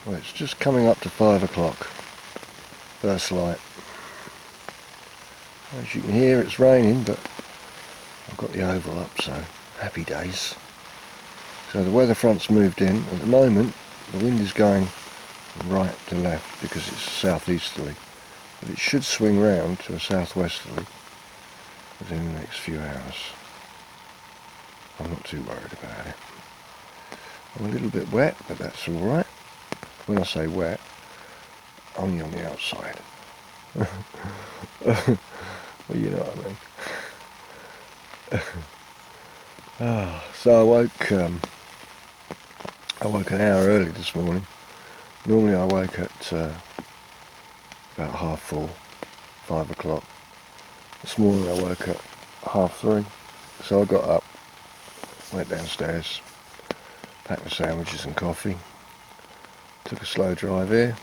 Well, it's just coming up to 5 o'clock. First light. As you can hear, it's raining, but I've got the oval up, so happy days. So the weather front's moved in. At the moment, the wind is going from right to left because it's southeasterly. But it should swing round to a southwesterly within the next few hours. I'm not too worried about it. I'm a little bit wet, but that's alright. When I say wet, only on the outside. Well, you know what I mean. So I woke an hour early this morning. Normally I wake at about 4:30, 5 o'clock. This morning I woke at 3:30. So I got up, went downstairs, packed the sandwiches and coffee, took a slow drive here,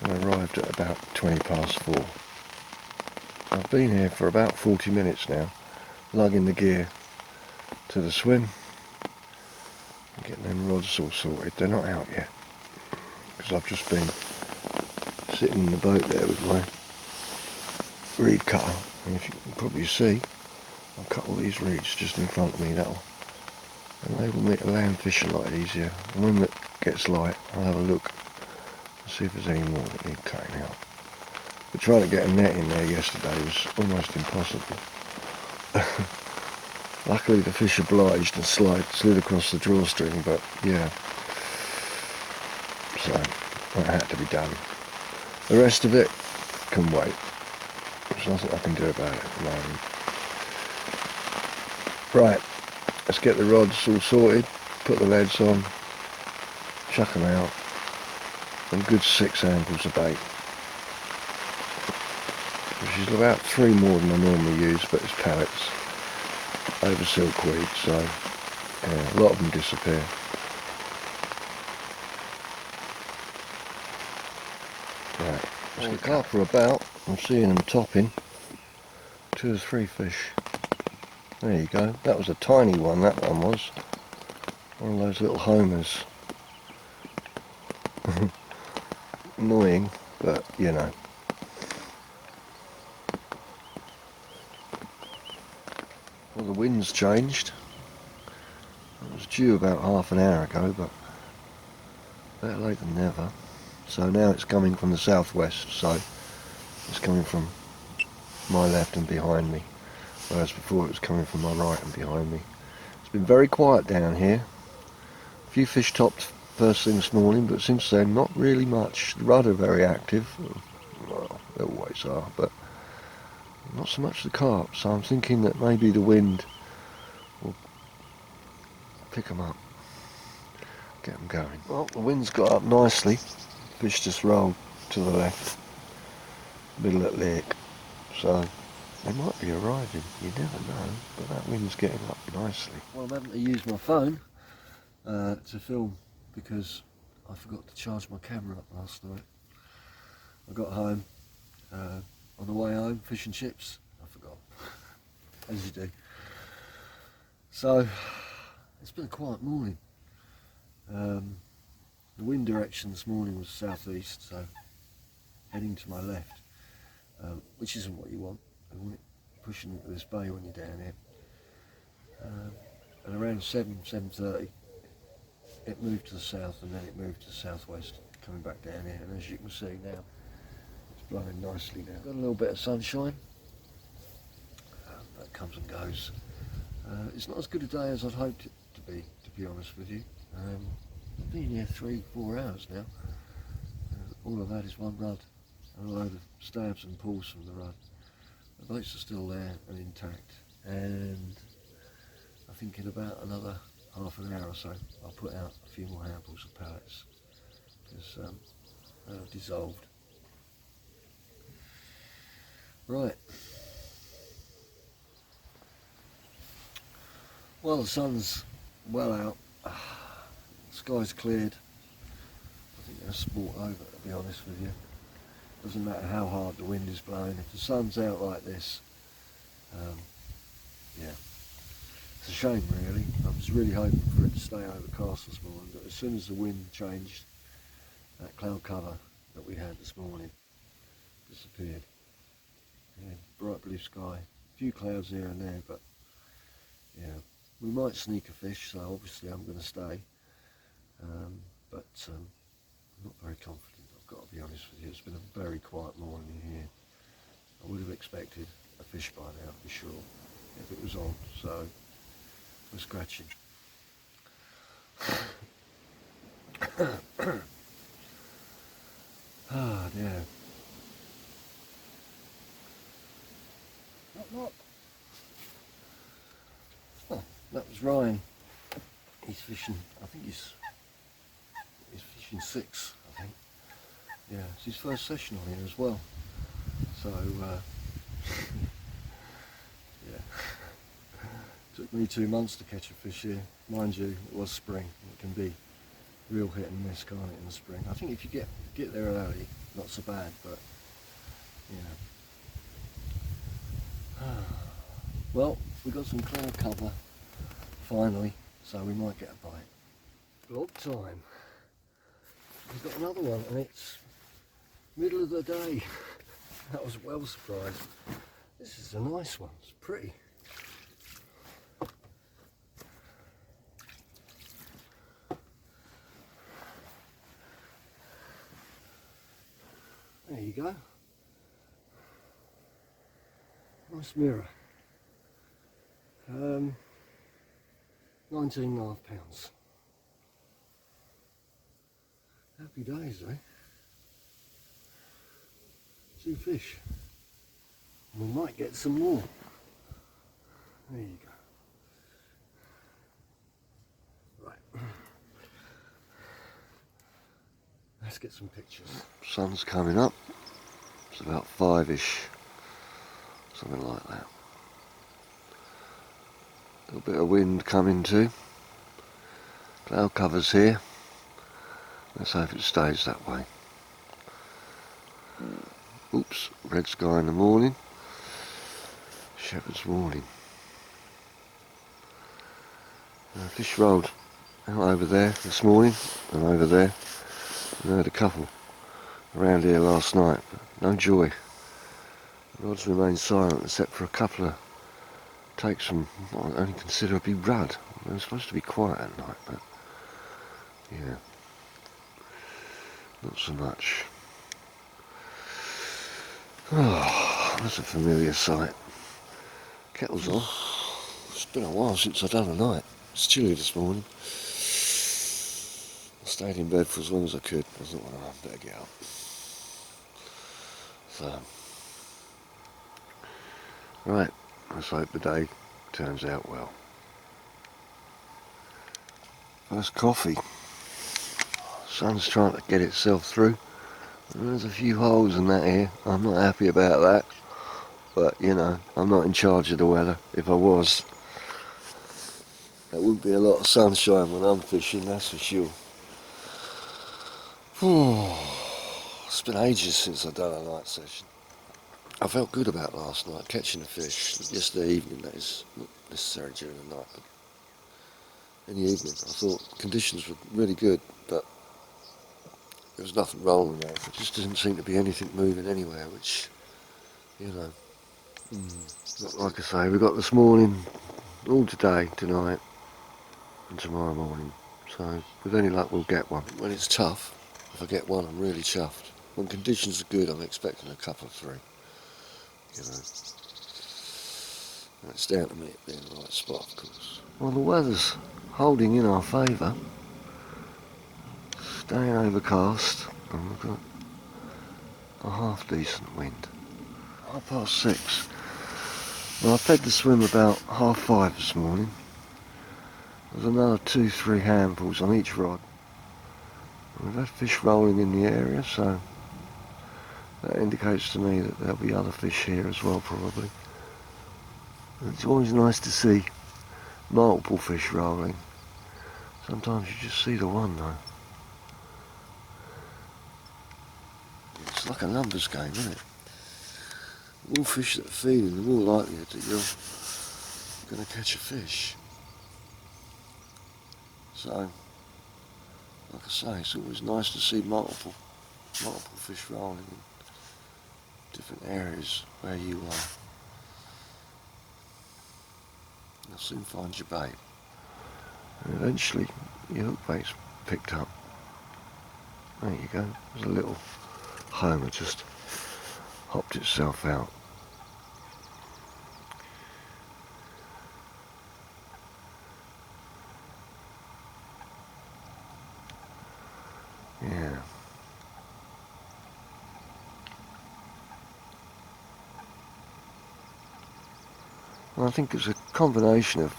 and arrived at about 4:20. I've been here for about 40 minutes now, lugging the gear to the swim, and getting them rods all sorted. They're not out yet, because I've just been sitting in the boat there with my reed cutter, and if you can probably see, I'll cut all these reeds just in front of me. That'll enable me to land fish a lot easier. And when it gets light, I'll have a look and see if there's any more that need cutting out. But trying to get a net in there yesterday was almost impossible. Luckily the fish obliged and slid across the drawstring, but yeah. So that had to be done. The rest of it can wait. There's nothing I can do about it at the moment. Right, let's get the rods all sorted, put the leads on, chuck them out, and a good 6 handfuls of bait. Which is about 3 more than I normally use, but it's pellets over silkweed, so yeah, a lot of them disappear. Right, let's look up for about, I'm seeing them topping 2 or 3 fish. There you go, that was a tiny one, that one was. One of those little homers. Annoying, but you know. Well, the wind's changed. It was due about half an hour ago, but better late than never. So now it's coming from the southwest, so it's coming from my left and behind me, whereas before it was coming from my right and behind me. It's been very quiet down here. A few fish topped first thing this morning, but since then not really much. The rudd are very active. Well, they always are, but not so much the carp, so I'm thinking that maybe the wind will pick them up, get them going. Well, the wind's got up nicely. Fish just rolled to the left, middle at lake, so they might be arriving. You never know, but that wind's getting up nicely. Well, I'm having to use my phone to film because I forgot to charge my camera up last night. I got home, on the way home, fish and chips, I forgot, as you do. So, it's been a quiet morning. The wind direction this morning was southeast, so heading to my left, which isn't what you want. You want it pushing into this bay when you're down here. And around 7:30, it moved to the south, and then it moved to the southwest, coming back down here. And as you can see now, it's blowing nicely now. Got a little bit of sunshine. That comes and goes. It's not as good a day as I'd hoped it to be honest with you. I've been here 3-4 hours now. All I've had is one rudd and a load of stabs and pulls from the rudd. The boats are still there and intact, and I think in about another half an hour or so I'll put out a few more handfuls of pellets because they've dissolved. Right. Well, the sun's well out. The sky's cleared. I think they'll sport over, to be honest with you. Doesn't matter how hard the wind is blowing. If the sun's out like this, yeah, It's a shame really. I was really hoping for it to stay overcast this morning, but as soon as the wind changed, that cloud cover that we had this morning disappeared. Yeah, bright blue sky, a few clouds here and there, but yeah, we might sneak a fish, so obviously I'm going to stay, but I'm not very confident, I've got to be honest with you. It's been a very quiet morning in here. I would have expected a fish by now, for sure, if it was on, so we're scratching. Ah, dear. Knock. Oh, that was Ryan. He's fishing, I think he's fishing 6, I think. Yeah, it's his first session on here as well. So, yeah. Took me 2 months to catch a fish here. Mind you, it was spring. It can be real hit and miss, can't it, in the spring? I think if you get there early, not so bad, but, you know. Well, we got some cloud cover, finally, so we might get a bite. Vlog time. We've got another one, and it's middle of the day. I was well surprised. This is a nice one, it's pretty. There you go. Nice mirror. 19.5 pounds. Happy days, eh? 2 fish. We might get some more. There you go. Right. Let's get some pictures. Sun's coming up. It's about 5ish. Something like that. A little bit of wind coming too. Cloud covers here. Let's hope it stays that way. Oops, red sky in the morning. Shepherd's warning. Fish rolled out over there this morning and over there. I heard a couple around here last night, but no joy. The rods remained silent except for a couple of takes from what I only consider a big rudd. They were supposed to be quiet at night, but yeah, not so much. Oh, that's a familiar sight. Kettle's on. It's been a while since I've done a night. It's chilly this morning. I stayed in bed for as long as I could. I thought, well, I better get up. So, right, let's hope the day turns out well. First coffee. Sun's trying to get itself through. There's a few holes in that here. I'm not happy about that. But, you know, I'm not in charge of the weather. If I was, there wouldn't be a lot of sunshine when I'm fishing, that's for sure. It's been ages since I've done a night session. I felt good about last night, catching a fish. Yesterday evening, that is, not necessarily during the night, but in the evening. I thought conditions were really good, but there was nothing rolling there. There just didn't seem to be anything moving anywhere, which, you know, like I say, we got this morning, all today, tonight, and tomorrow morning. So, with any luck, we'll get one. When it's tough, if I get one, I'm really chuffed. When conditions are good, I'm expecting a couple of 3. You know, and it's down to me being in the right spot, of course. Well, the weather's holding in our favour. Staying overcast, and we've got a half decent wind. 6:30. Well, I fed the swim about 5:30 this morning. There's another 2-3 handfuls on each rod. We've had fish rolling in the area, so that indicates to me that there'll be other fish here as well, probably. And it's always nice to see multiple fish rolling. Sometimes you just see the one though. It's like a numbers game, isn't it? The more fish that are feeding, the more likelihood that you're going to catch a fish. So, like I say, it's always nice to see multiple fish rolling in different areas where you are. You'll soon find your bait. And eventually your hook bait's picked up. There you go. There's a little homer just hopped itself out. Yeah. Well, I think it's a combination of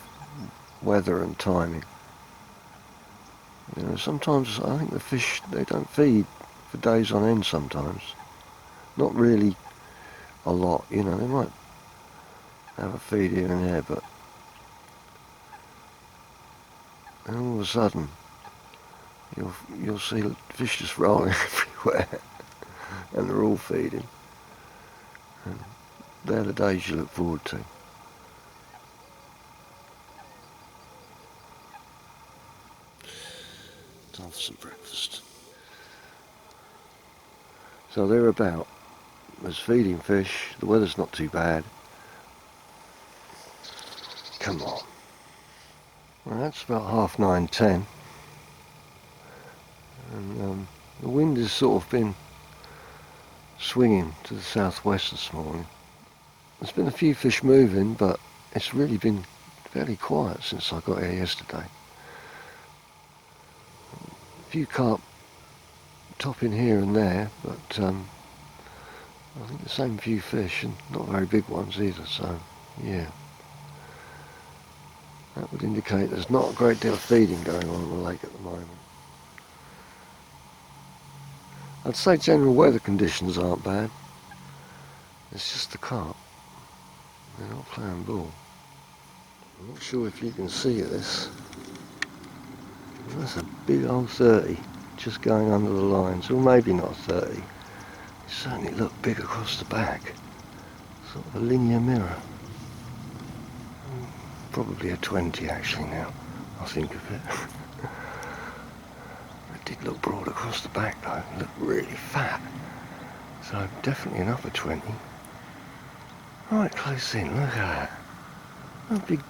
weather and timing. You know, sometimes I think the fish, they don't feed for days on end sometimes. Not really a lot, you know, they might have a feed here and there, but then all of a sudden you'll see fish just rolling everywhere and they're all feeding. And they're the days you look forward to. Time for some breakfast. So they're about. There's feeding fish. The weather's not too bad. Come on. Well, that's about 9:30, 10. And the wind has sort of been swinging to the southwest this morning. There's been a few fish moving, but it's really been fairly quiet since I got here yesterday. A few carp topping here and there, but I think the same few fish, and not very big ones either, so yeah. That would indicate there's not a great deal of feeding going on the lake at the moment. I'd say general weather conditions aren't bad. It's just the carp. They're not playing ball. I'm not sure if you can see this. That's a big old 30 just going under the lines, or maybe not 30. It certainly looked big across the back. Sort of a linear mirror. Probably a 20 actually now, I think of it. It did look broad across the back though, it looked really fat. So definitely an upper 20. Right close in, look at that. A big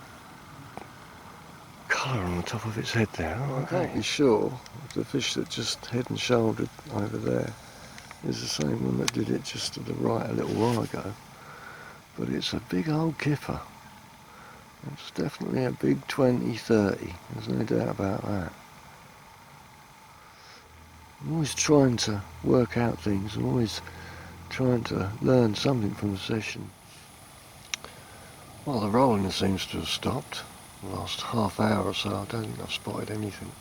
colour on the top of its head there. Oh, I can't be sure if the fish that just head and shouldered over there is the same one that did it just to the right a little while ago. But it's a big old kipper. It's definitely a big 20-30, there's no doubt about that. I'm always trying to work out things, I'm always trying to learn something from the session. Well, the rolling seems to have stopped. The last half hour or so, I don't think I've spotted anything.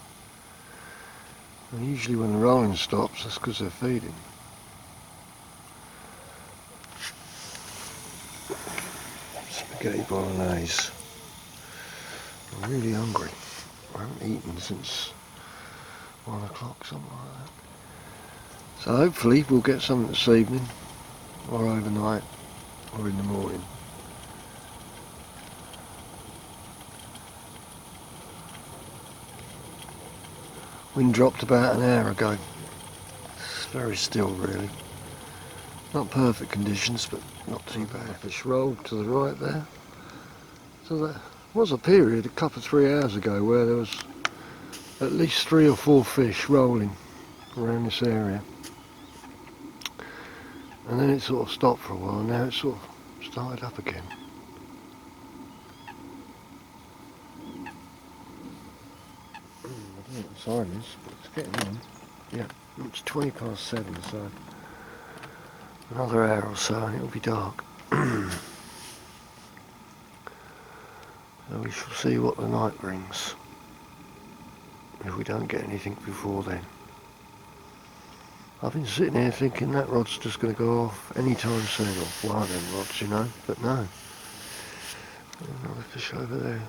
And usually when the rolling stops, that's because they're feeding. Spaghetti bolognese. I'm really hungry. I haven't eaten since 1 o'clock, something like that. So hopefully we'll get something this evening, or overnight, or in the morning. Wind dropped about an hour ago. It's very still really. Not perfect conditions, but not too bad. Fish rolled to the right there. So there was a period a couple of 3 hours ago where there was at least 3 or 4 fish rolling around this area. And then it sort of stopped for a while, and now it's sort of started up again. I don't know what the time is, but it's getting on. Yeah, it's 7:20, so another hour or so and it'll be dark. So we shall see what the night brings, if we don't get anything before then. I've been sitting here thinking that rod's just going to go off any time soon, or one of them rods, you know, but no. Another fish over there.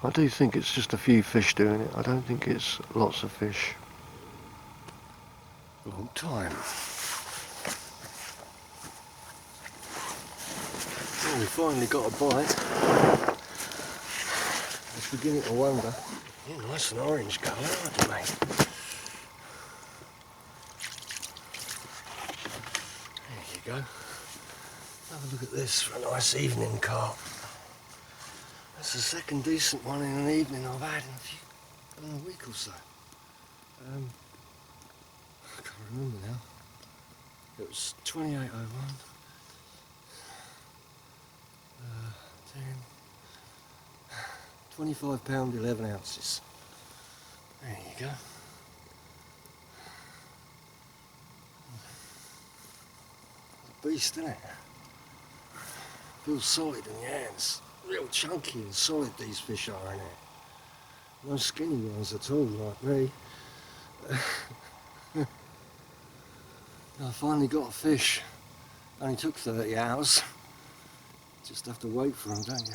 I do think it's just a few fish doing it. I don't think it's lots of fish. Long time. We finally got a bite. I was beginning to wonder. Yeah, nice and orange colour, aren't they, mate? There you go. Have a look at this for a nice evening carp. That's the second decent one in an evening I've had in a week or so. I can't remember now. It was 28.01. 25 pound 11 ounces. There you go. It's a beast, isn't it? Feels solid in your hands. Real chunky and solid these fish are in it. No skinny ones at all like me. I finally got a fish. Only took 30 hours. Just have to wait for them, don't you?